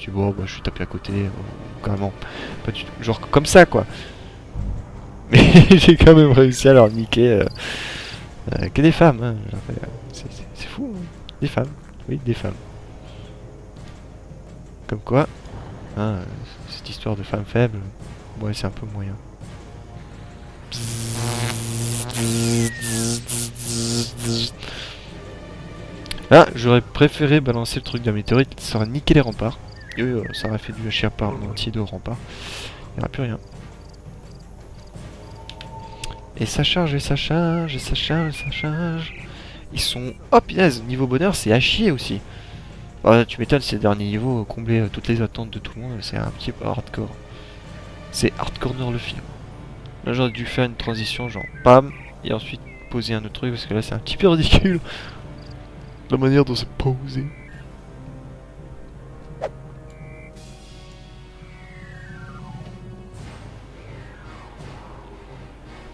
dis bon bah je suis tapé à côté, carrément pas du tout, genre comme ça quoi. Mais j'ai quand même réussi à leur niquer que des femmes, hein. C'est fou, hein. Des femmes, oui des femmes. Comme quoi, hein, cette histoire de femmes faibles, ouais c'est un peu moyen. Là, j'aurais préféré balancer le truc de la météorite, ça aurait niqué les remparts. Et ça aurait fait du hachir par entier de remparts. Il n'y aura plus rien. Et ça charge, et ça charge, et ça charge, et ça charge. Ils sont... Oh punaise, niveau bonheur, c'est à chier aussi. Oh, tu m'étonnes, ces derniers niveaux, combler toutes les attentes de tout le monde, c'est un petit peu hardcore. C'est hardcore le film. Là, j'aurais dû faire une transition, genre pam, et ensuite poser un autre truc, parce que là, c'est un petit peu ridicule. La manière dont c'est posé.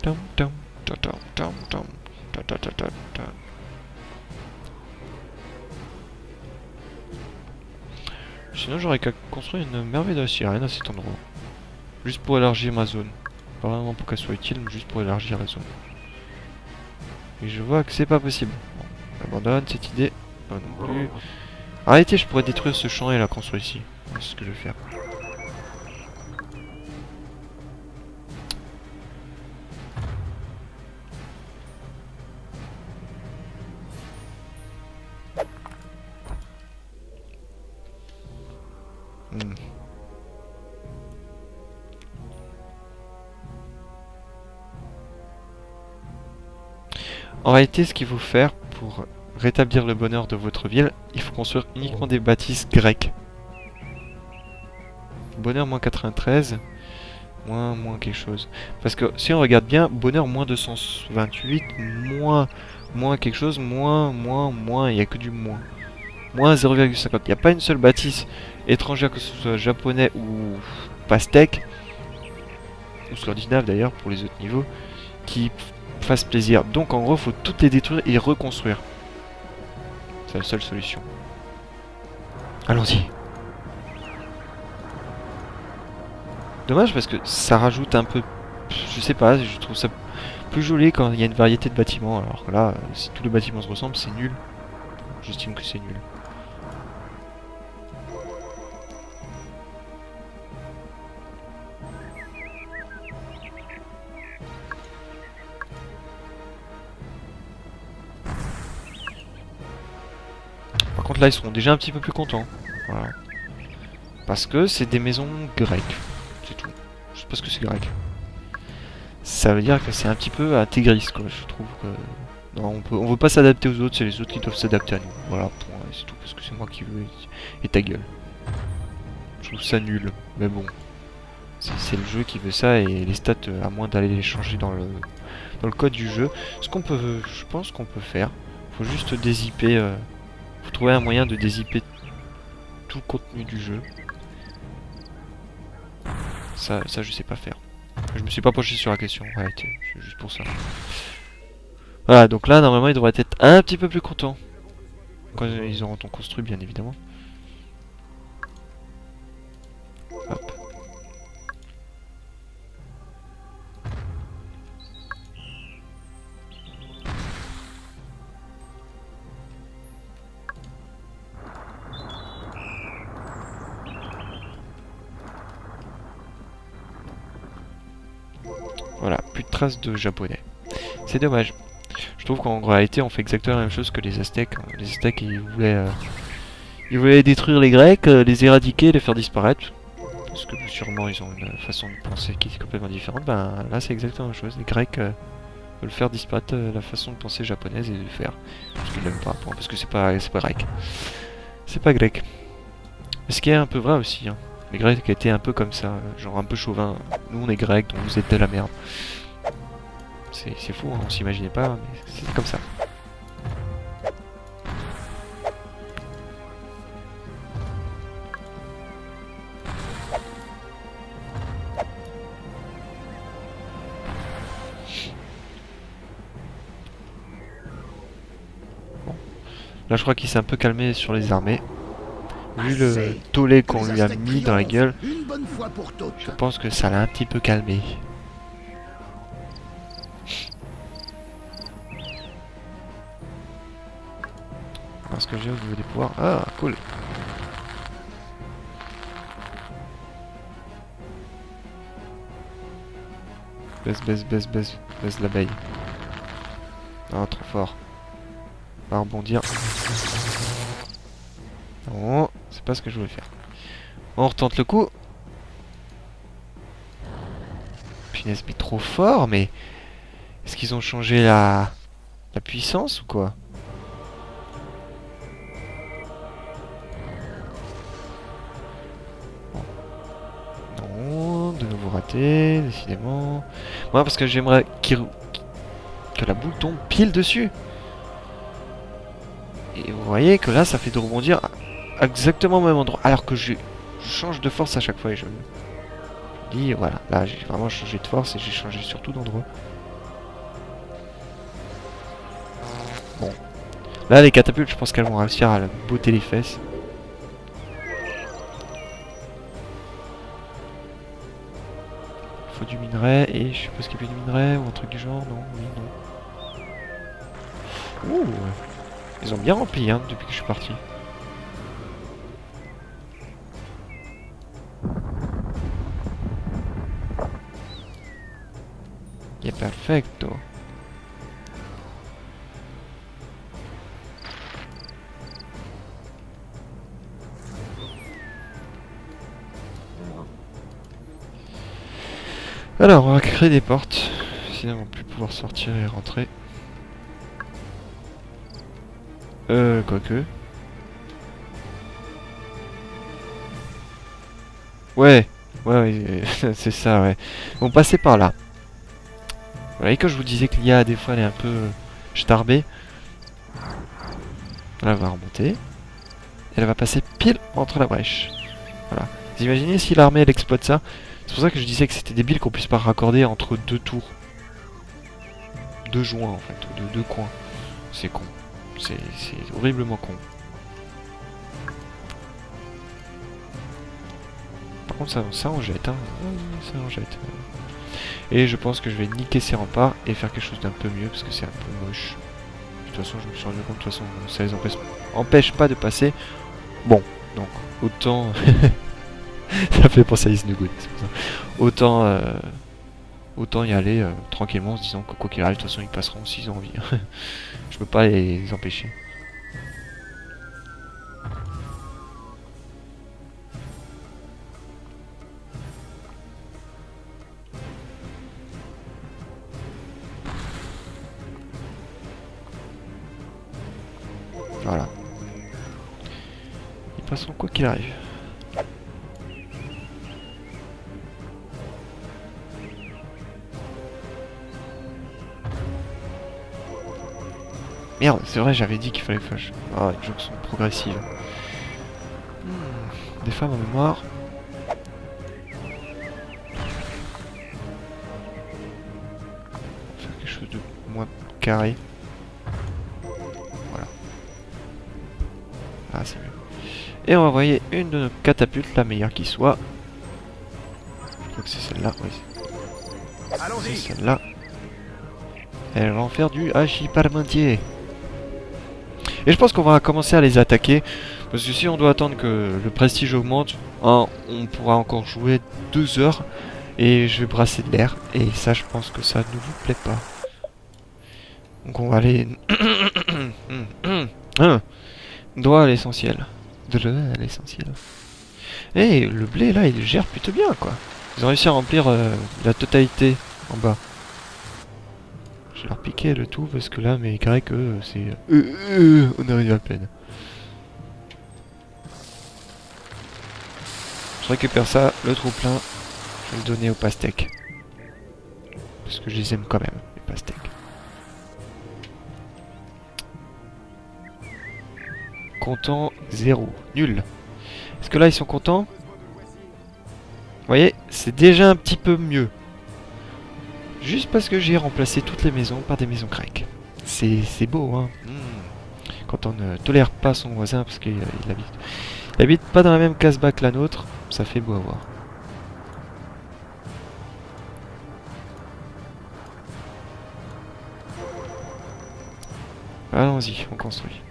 Tam, tam, ta, tam, tam, tam, ta, ta, ta, ta, ta. Sinon, j'aurais qu'à construire une merveille de la sirène à cet endroit. Juste pour élargir ma zone. Pas vraiment pour qu'elle soit utile, mais juste pour élargir la zone. Et je vois que c'est pas possible. Bon, j'abandonne cette idée. Pas non plus. Arrêtez, je pourrais détruire ce champ et la construire ici. C'est ce que je vais faire. Hmm. En réalité, ce qu'il faut faire pour rétablir le bonheur de votre ville, il faut construire uniquement des bâtisses grecques. Bonheur moins 93, moins quelque chose. Parce que si on regarde bien, bonheur moins 228, moins quelque chose, moins, il n'y a que du moins. Moins 0,50. Il n'y a pas une seule bâtisse étrangère, que ce soit japonais ou pastèque, ou scandinave d'ailleurs pour les autres niveaux, qui fasse plaisir. Donc en gros, faut toutes les détruire et reconstruire. C'est la seule solution. Allons-y. Dommage parce que ça rajoute un peu... Je sais pas, je trouve ça plus joli quand il y a une variété de bâtiments. Alors que là, si tous les bâtiments se ressemblent, c'est nul. J'estime que c'est nul. Par contre là, ils seront déjà un petit peu plus contents. Voilà. Parce que c'est des maisons grecques. C'est tout. Juste parce que c'est grec. Ça veut dire que c'est un petit peu intégriste, quoi. Je trouve que... Non, on veut pas s'adapter aux autres, c'est les autres qui doivent s'adapter à nous. Voilà, point, c'est tout. Parce que c'est moi qui veux... Et ta gueule. Je trouve ça nul. Mais bon. C'est le jeu qui veut ça et les stats, à moins d'aller les changer dans le code du jeu. Ce qu'on peut... Je pense qu'on peut faire. Faut juste dézipper... faut trouver un moyen de dézipper tout le contenu du jeu. Ça je sais pas faire. Je me suis pas penché sur la question, en réalité, c'est juste pour ça. Voilà, donc là, normalement, ils devraient être un petit peu plus contents. Quand ils auront tout construit, bien évidemment. Hop. Voilà, plus de traces de japonais. C'est dommage. Je trouve qu'en réalité, on fait exactement la même chose que les Aztèques. Les Aztèques, ils voulaient détruire les Grecs, les éradiquer, les faire disparaître. Parce que sûrement, ils ont une façon de penser qui est complètement différente. Ben là, c'est exactement la même chose. Les Grecs veulent faire disparaître la façon de penser japonaise et de le faire. Parce qu'ils l'aiment pas, parce que c'est pas grec. C'est pas grec. Mais ce qui est un peu vrai aussi, hein. Les Grecs étaient un peu comme ça, genre un peu chauvin. Nous on est Grecs, donc vous êtes de la merde. C'est fou, hein, on s'imaginait pas, mais c'est comme ça. Bon. Là je crois qu'il s'est un peu calmé sur les armées. Vu le tollé qu'on lui a mis dans la gueule, Une bonne fois pour toutes. je pense que ça l'a un petit peu calmé. Parce que j'ai au niveau des pouvoirs. Ah, cool. Baisse l'abeille. Ah, trop fort. On va rebondir. Non, c'est pas ce que je voulais faire. On retente le coup. Punaise, mais trop fort, mais... Est-ce qu'ils ont changé la puissance ou quoi? Non, de nouveau raté, décidément. Moi, parce que j'aimerais que la boule tombe pile dessus. Et vous voyez que là, ça fait de rebondir exactement au même endroit. Alors que je change de force à chaque fois et je dis, voilà, là, j'ai vraiment changé de force et j'ai changé surtout d'endroit. Bon. Là, les catapultes, je pense qu'elles vont réussir à botter les fesses. Il faut du minerai et je suppose qu'il y a plus de minerai ou un truc du genre. Non, oui, non. Ouh, ils ont bien rempli hein, depuis que je suis parti. Et perfecto. Alors, on va créer des portes. Sinon, on va plus pouvoir sortir et rentrer. Quoique. Ouais, c'est ça, ouais. Bon, passez par là. Vous voyez, quand je vous disais que l'IA, des fois, elle est un peu starbée. Elle va remonter. Et elle va passer pile entre la brèche. Voilà. Vous imaginez si l'armée, elle exploite ça? C'est pour ça que je disais que c'était débile qu'on puisse pas raccorder entre deux tours. Deux joints, en fait. Deux coins. C'est con. C'est horriblement con. Par contre, ça on jette, hein. Ça on jette. Et je pense que je vais niquer ces remparts et faire quelque chose d'un peu mieux parce que c'est un peu moche. De toute façon, je me suis rendu compte, de toute façon, ça les empêche pas de passer. Bon, donc, autant... ça fait penser à Isnugood, c'est pour ça. Autant y aller tranquillement en se disant que quoi qu'il arrive, de toute façon, ils passeront s'ils ont envie. Je peux pas les empêcher. Voilà. Ils passeront quoi qu'il arrive. Merde, c'est vrai, j'avais dit qu'il fallait que je... Ah, une jonction progressive. Des femmes en mémoire. Faire quelque chose de moins carré. Voilà. Ah, c'est mieux. Et on va envoyer une de nos catapultes, la meilleure qui soit. Je crois que c'est celle-là, oui. C'est celle-là. Elle va en faire du hachis parmentier. Et je pense qu'on va commencer à les attaquer. Parce que si on doit attendre que le prestige augmente, hein, on pourra encore jouer 2 heures. Et je vais brasser de l'air. Et ça, je pense que ça ne vous plaît pas. Donc on va aller... Droit à l'essentiel. De l'essentiel. Et le blé, là, il gère plutôt bien, quoi. Ils ont réussi à remplir la totalité en bas. Je vais leur piquer le tout parce que là, mes grecs, c'est... on arrive à peine. Je récupère ça, le trou plein. Je vais le donner aux pastèques. Parce que je les aime quand même, les pastèques. Content 0. Nul. Est-ce que là, ils sont contents? Vous voyez, c'est déjà un petit peu mieux. Juste parce que j'ai remplacé toutes les maisons par des maisons grecques. C'est beau, hein. Quand on ne tolère pas son voisin parce qu'il Il habite pas dans la même casse-bas que la nôtre, ça fait beau à voir. Allons-y, on construit.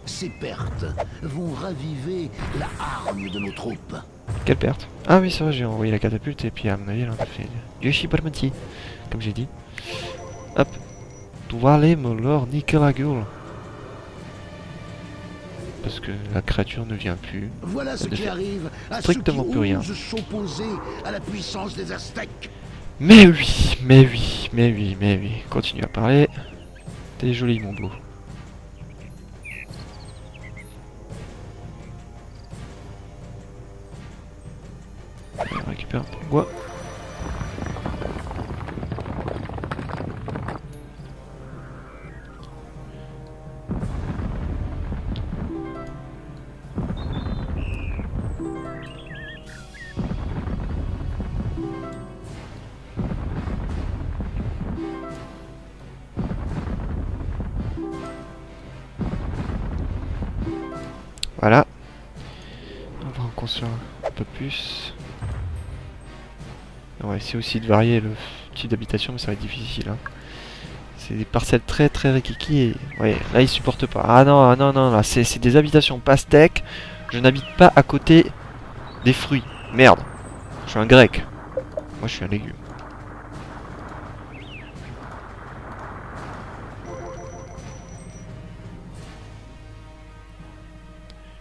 Ces pertes vont raviver la hargne de nos troupes. Quelle perte? Ah oui, c'est vrai, j'ai envoyé la catapulte et puis à mon avis, elle en a fait du chiparmenti, comme j'ai dit. Hop. Tu vas aller me leur niquer la gueule. Parce que la créature ne vient plus. Voilà ce Elle ne qui fait arrive à ceux qui strictement plus rien. osent s'opposer à la puissance des Aztèques. Mais oui, mais oui, mais oui, mais oui. Continue à parler. T'es joli, mon beau. On récupère un peu de bois. Voilà. On va en construire un peu plus. On va essayer aussi de varier le type d'habitation, mais ça va être difficile. Hein. C'est des parcelles très très rikiki et... Ouais, là ils supportent pas. Ah non, non, non, là c'est des habitations pastèques. Je n'habite pas à côté des fruits. Merde. Je suis un grec. Moi je suis un légume.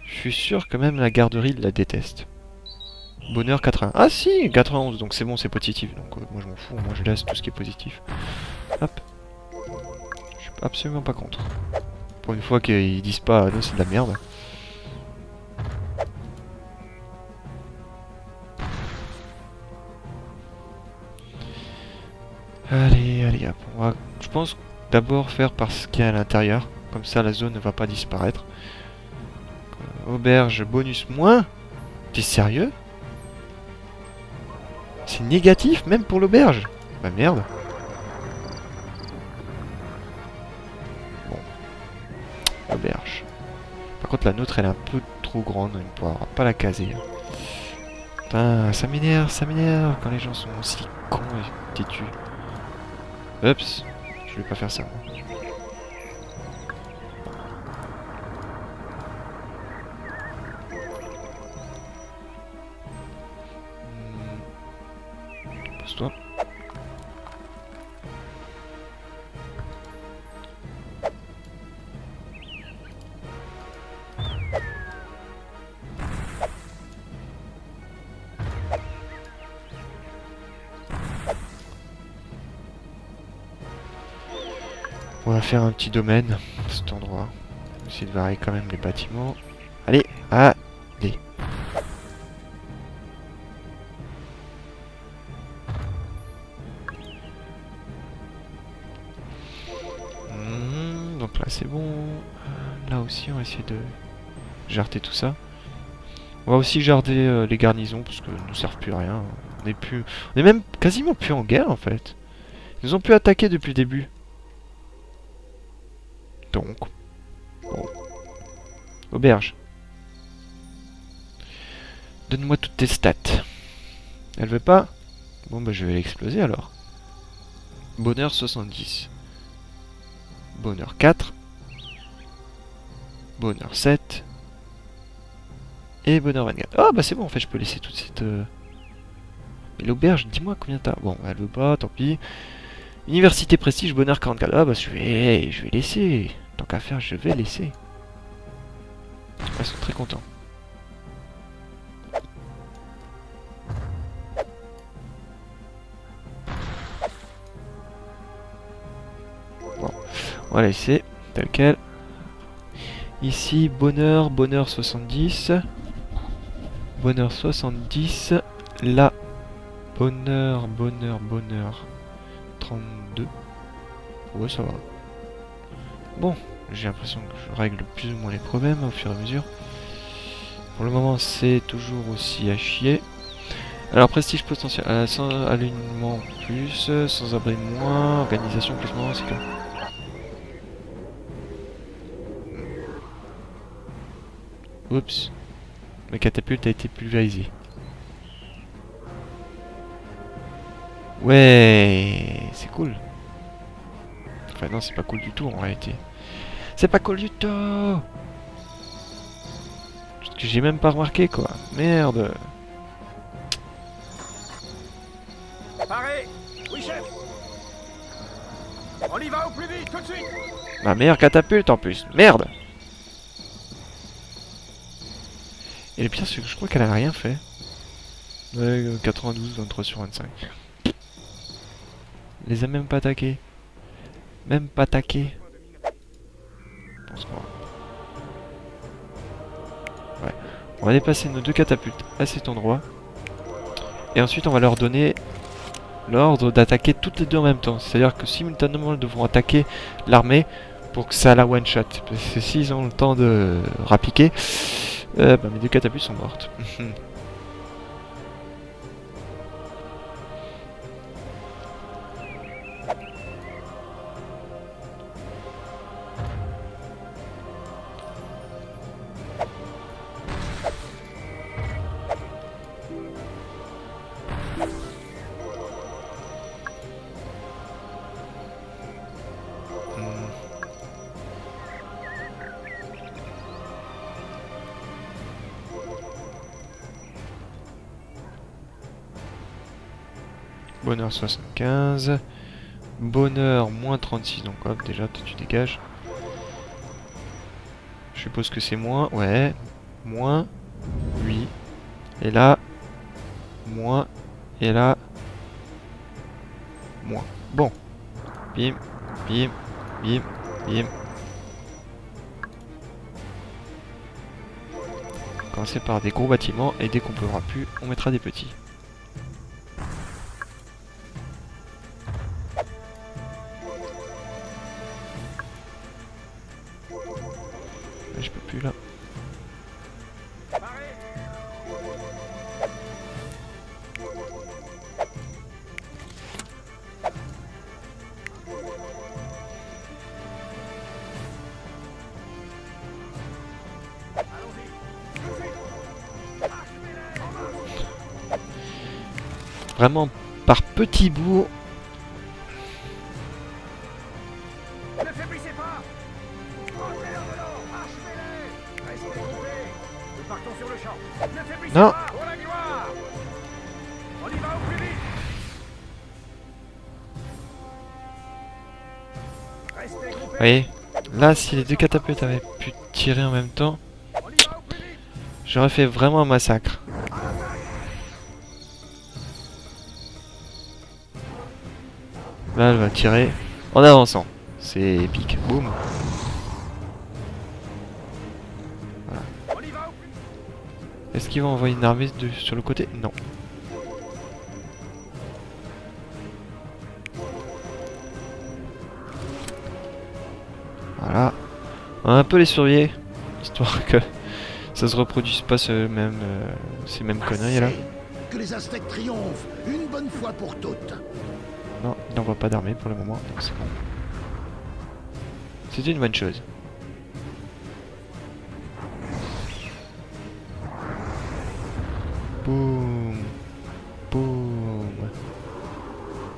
Je suis sûr que même la garderie la déteste. Bonheur 80. Ah si, 91, donc c'est bon, c'est positif. Donc moi je m'en fous, moi je laisse tout ce qui est positif. Hop. Je suis absolument pas contre. Pour une fois qu'ils disent pas, non c'est de la merde. Allez, allez, hop. On va, je pense, d'abord faire par ce qu'il y a à l'intérieur. Comme ça la zone ne va pas disparaître. Auberge, bonus moins. T'es sérieux? C'est négatif même pour l'auberge. Bah merde. Bon. Auberge. Par contre la nôtre elle est un peu trop grande, on ne pourra pas la caser. Putain, ça m'énerve quand les gens sont aussi cons et têtus. Oups, je vais pas faire ça. Pose-toi. On va faire un petit domaine à cet endroit. On va essayer de varier quand même les bâtiments. Allez, allez. Donc là c'est bon. Là aussi on va essayer de jarter tout ça. On va aussi jarder les garnisons parce qu'elles ne nous servent plus à rien. On est même quasiment plus en guerre en fait. Ils nous ont pu attaquer depuis le début. Donc, bon. Auberge. Donne-moi toutes tes stats. Elle veut pas? Bon bah je vais l'exploser alors. Bonheur 70. Bonheur 4. Bonheur 7. Et bonheur 24. Ah bah c'est bon en fait je peux laisser toute cette... Mais l'auberge, dis-moi combien t'as. Bon elle veut pas, tant pis. Université prestige, bonheur 44. Ah bah je vais laisser. Tant qu'à faire je vais laisser. Ils sont très contents. Bon, on va laisser tel quel. Ici, bonheur 70. Bonheur 70. Là, bonheur 32. Ouais, ça va. Bon, j'ai l'impression que je règle plus ou moins les problèmes au fur et à mesure. Pour le moment, c'est toujours aussi à chier. Alors prestige potentiel, sans alignement plus, sans abri moins, organisation classement, c'est que... Oups. Ma catapulte a été pulvérisée. Ouais, c'est cool. Enfin non, c'est pas cool du tout en réalité. C'est pas cool du tout. Parce que j'ai même pas remarqué quoi. Merde. Paré. Oui, chef. On y va au plus vite, tout de suite. Ma meilleure catapulte en plus. Merde. Et le pire c'est que je crois qu'elle a rien fait. Ouais, 92, 23 sur 25. Elle les a même pas attaqués. Même pas attaqués. Pense pas. Ouais. On va déplacer nos 2 catapultes à cet endroit. Et ensuite on va leur donner l'ordre d'attaquer toutes les deux en même temps. C'est-à-dire que simultanément elles devront attaquer l'armée pour que ça la one shot. Parce que s'ils ont le temps de rappiquer, bah, mes 2 catapultes sont mortes. Bonheur 75. Bonheur moins 36. Donc hop, déjà toi, tu dégages. Je suppose que c'est moins. Ouais. Moins. Oui. Et là. Moins. Et là. Moins. Bon. Bim. Bim. Bim. Bim. Commencer par des gros bâtiments. Et dès qu'on ne pourra plus, on mettra des petits. Je peux plus là. Vraiment par petits bouts. Ne faiblissez pas. Montez leur melon, achevez-les. Restez groupés. Nous partons sur le champ. Ne faiblissez Non. pas. Pour la gloire. On y va au plus vite. Restez groupés. Vous voyez, là si les 2 catapultes avaient pu tirer en même temps, On y va au plus vite. j'aurais fait vraiment un massacre. Là elle va tirer en avançant. C'est épique. Boum. On y va au plus vite. Est-ce qu'ils vont envoyer une armée sur le côté? Non. Voilà. On va un peu les surveiller. Histoire que ça se reproduise pas ces mêmes conneries là. Assez. Que les Aztèques triomphent une bonne fois pour toutes. Non, il n'envoie pas d'armée pour le moment, donc c'est bon. C'est une bonne chose. Boum. Boum.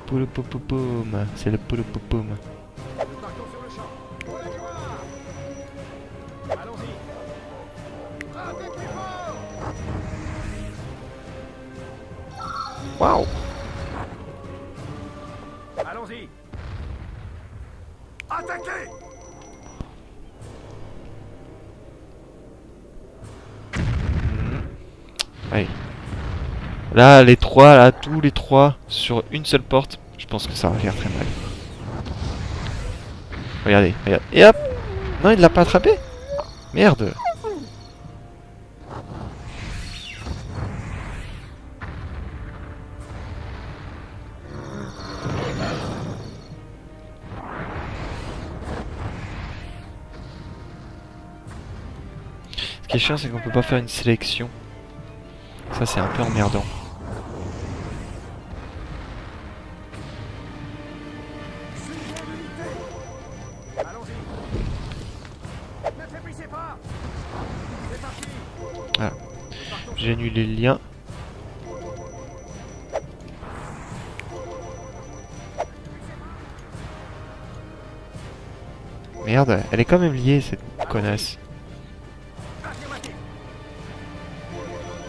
Pouloupoupoupoum. C'est le pouloupoupoupoum. Nous partons sur le champ. Pour la gloire. Allons-y. Attaquez fort. Waouh. Allons-y. Attaquez. Allez. Là, les trois, là, tous les trois sur une seule porte, je pense que ça va faire très mal. Regardez, regarde. Et hop. Non, il l'a pas attrapé. Merde. Ce qui est chiant, c'est qu'on peut pas faire une sélection. Ça, c'est un peu emmerdant. J'ai annulé le lien. Merde, elle est quand même liée cette connasse. Affirmatif.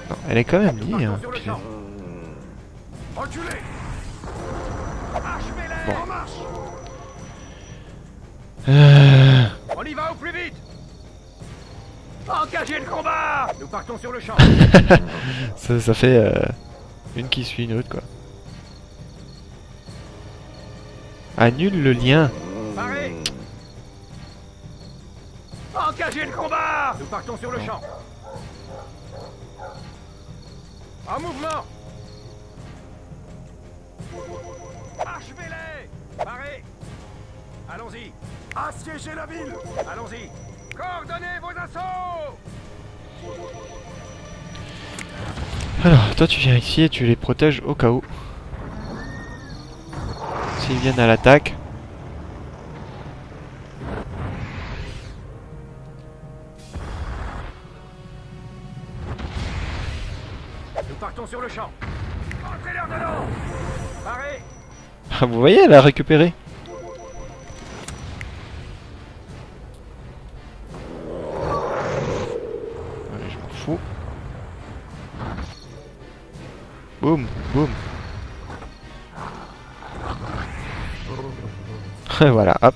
Non, elle est quand même Nous liée, partons hein. sur le putain. champ. Reculez. Achevez-les. Bon. En marche. On y va au plus vite. Engagez le combat. Nous partons sur le champ. Ça fait une qui suit une autre, quoi. Annule le lien. Parez. Engagez le combat. Nous partons sur le champ. En mouvement. Achevez-les. Parez. Allons-y. Assiégez la ville. Allons-y. Coordonnez vos assauts. Alors, toi tu viens ici et tu les protèges au cas où. S'ils viennent à l'attaque. Nous partons sur le champ. Entrez-leur dedans. Parez. Ah, vous voyez, elle a récupéré. Allez, je m'en fous. Boum, boum. Voilà, hop.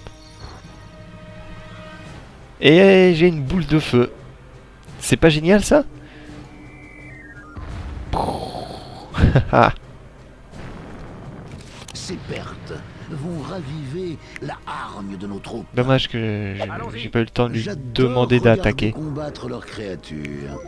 Et j'ai une boule de feu. C'est pas génial ça? Ces pertes vont raviver la hargne de nos troupes. Dommage que j'ai pas eu le temps de lui J'adore demander regarder d'attaquer. combattre leurs créatures.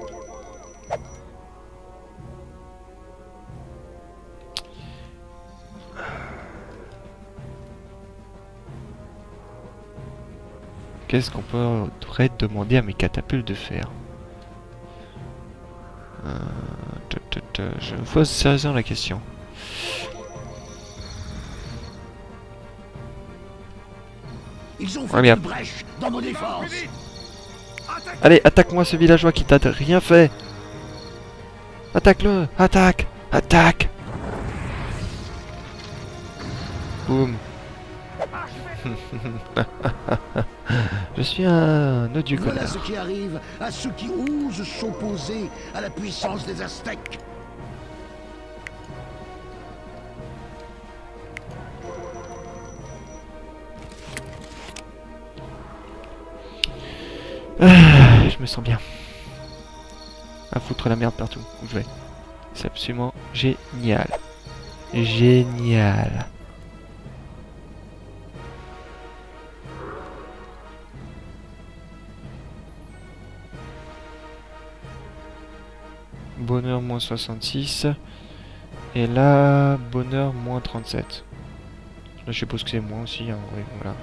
Qu'est-ce qu'on pourrait demander à mes catapultes de faire? Je me pose sérieusement la question. Ils ont Ouais, fait bien. une brèche dans nos défenses. Allez, attaque-moi ce villageois qui t'a rien fait. Attaque-le. Attaque. Attaque. Boum. Je suis un odieux Voilà connard. ce qui arrive à ceux qui osent s'opposer à la puissance des Aztèques. Je me sens bien. À foutre la merde partout où je vais. C'est absolument génial. Génial. Bonheur moins 66. Et là, bonheur moins 37. Là, je suppose que c'est moins aussi. Hein, oui, voilà.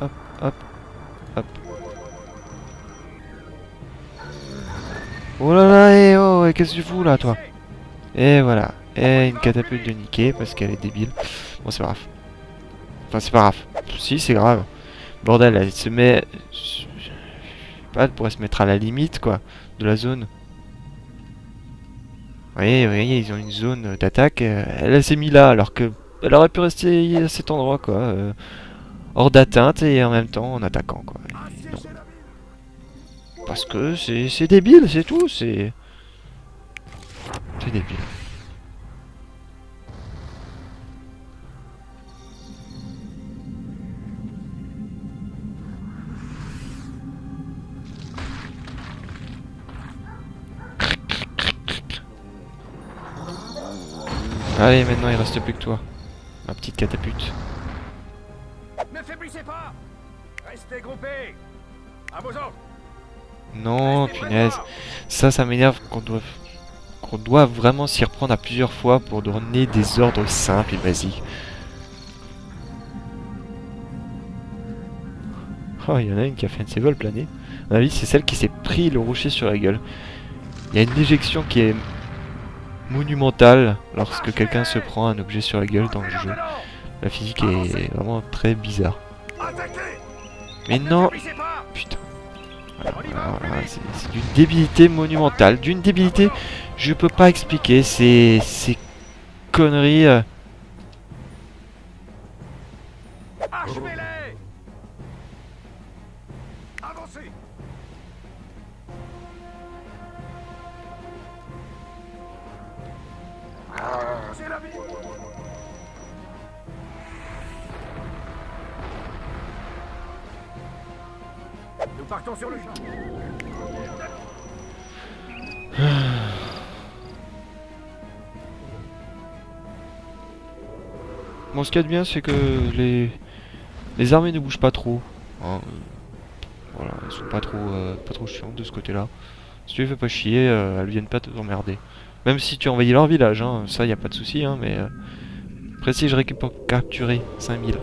Hop, hop, hop. Oh là là, eh oh, qu'est-ce que tu fous là, toi? Et voilà. Et une catapulte de niquer parce qu'elle est débile. Bon, c'est pas grave. Enfin, c'est pas grave. Si, c'est grave. Bordel, elle se met... Je sais pas, elle pourrait se mettre à la limite, quoi, de la zone. Vous voyez, ils ont une zone d'attaque. Elle s'est mise là, alors que elle aurait pu rester à cet endroit, quoi. Hors d'atteinte et en même temps en attaquant, quoi. Et non. Parce que c'est débile, c'est tout. C'est débile. Allez, maintenant il reste plus que toi. Ma petite catapulte. Ne faiblissez pas. Restez groupés. À vos ordres. Non, punaise. Ça m'énerve qu'on doit vraiment s'y reprendre à plusieurs fois pour donner des ordres simples et basiques. Oh, il y en a une qui a fait une de ses vols planés. À mon avis, c'est celle qui s'est pris le rocher sur la gueule. Il y a une éjection qui est monumentale lorsque quelqu'un se prend un objet sur la gueule dans le jeu. La physique est vraiment très bizarre. Attaquez. Mais Ne non. faiblissez pas. Putain. Voilà, c'est d'une débilité monumentale. D'une débilité, je peux pas expliquer. Ces conneries. Achevez-les! Avancez! C'est la vie! Nous partons sur le champ. Bon, ce qu'il y a de bien, c'est que les armées ne bougent pas trop. Hein, voilà, elles sont pas trop chiantes de ce côté-là. Si tu les fais pas chier, elles viennent pas t'emmerder. Même si tu envahis leur village, hein, ça y a pas de souci, hein, mais après si je récupère capturer 5000.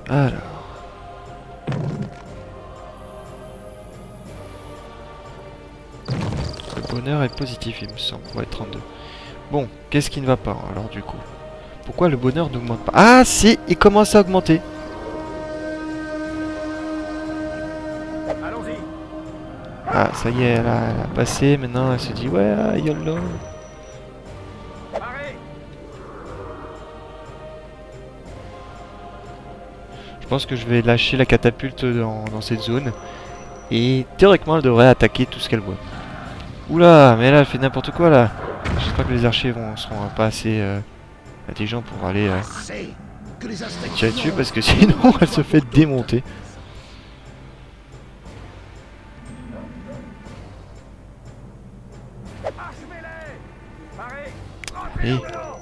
Alors. Le bonheur est positif, il me semble. Ouais, 32. Bon, qu'est-ce qui ne va pas alors du coup? Pourquoi le bonheur n'augmente pas? Ah si, il commence à augmenter. Allons-y! Ah, ça y est, elle a passé. Maintenant, elle se dit, ouais, ah, YOLO. Parez! Je pense que je vais lâcher la catapulte dans cette zone. Et théoriquement, elle devrait attaquer tout ce qu'elle voit. Oula, mais là, elle fait n'importe quoi, là. J'espère que les archers seront pas assez intelligents pour aller C'est que les Aztèques tirer dessus, parce que sinon, elle se fait démonter. Achevez-les! Parez! Rentrez Et au volant!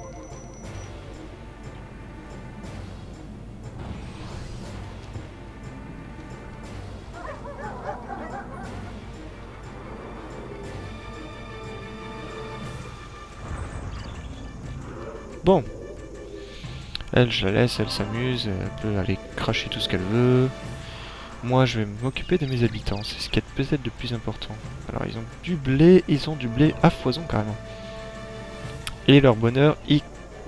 bon. Elle, je la laisse, elle s'amuse. Elle peut aller cracher tout ce qu'elle veut. Moi, je vais m'occuper de mes habitants. C'est ce qui est peut-être de plus important. Alors, ils ont du blé à foison, carrément. Et leur bonheur, il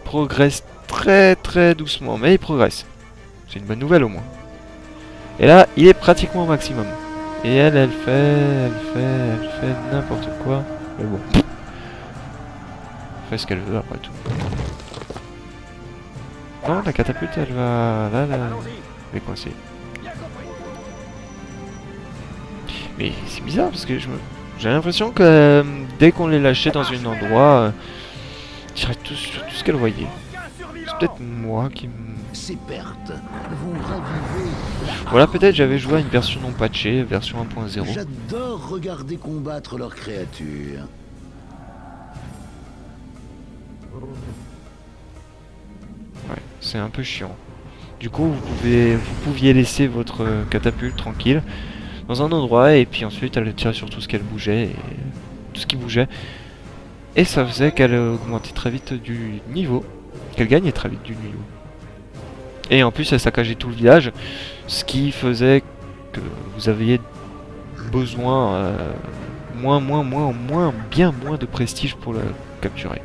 progresse très très doucement. Mais il progresse. C'est une bonne nouvelle, au moins. Et là, il est pratiquement au maximum. Et elle fait n'importe quoi. Mais bon. Elle fait ce qu'elle veut, après tout. Non, la catapulte, elle va... Là, Allons-y! elle est coincée. Bien compris! Mais c'est bizarre, parce que j'ai l'impression que dès qu'on les lâchait dans un endroit, ils tiraient tous sur tout ce qu'elle voyait. Aucun survivant! C'est peut-être moi qui me... Ces pertes vont raviver la Voilà, peut-être j'avais joué à une version non patchée, version 1.0. J'adore regarder combattre leurs créatures. Ouais, c'est un peu chiant. Du coup, vous pouviez laisser votre catapulte tranquille dans un endroit et puis ensuite elle tirait sur tout ce qu'elle bougeait et tout ce qui bougeait. Et ça faisait qu'elle augmentait très vite du niveau, qu'elle gagnait très vite du niveau. Et en plus, elle saccageait tout le village, ce qui faisait que vous aviez besoin bien moins de prestige pour le capturer.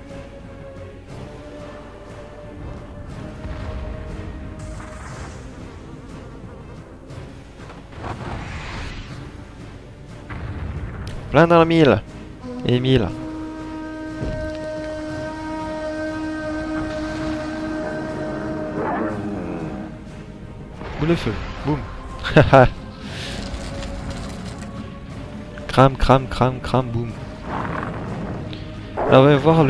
Plein dans le mille. Et 1000. Boule de feu. Boum. Crame, boum. Alors on va voir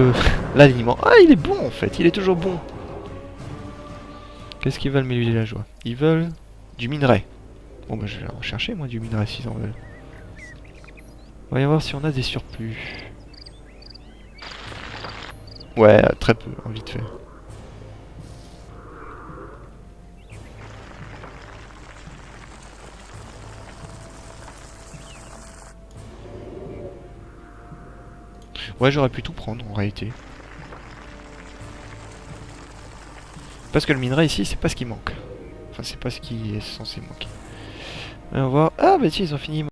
l'aliment. Ah, il est bon en fait, il est toujours bon. Qu'est-ce qu'ils veulent mes villageois? Ils veulent du minerai. Bon bah je vais en chercher moi du minerai s'ils en veulent. Voyons voir si on a des surplus. Ouais, très peu, hein, vite fait. Ouais, j'aurais pu tout prendre en réalité. Parce que le minerai ici, c'est pas ce qui manque. Enfin, c'est pas ce qui est censé manquer. On va voir. Ah, bah tiens, ils ont fini.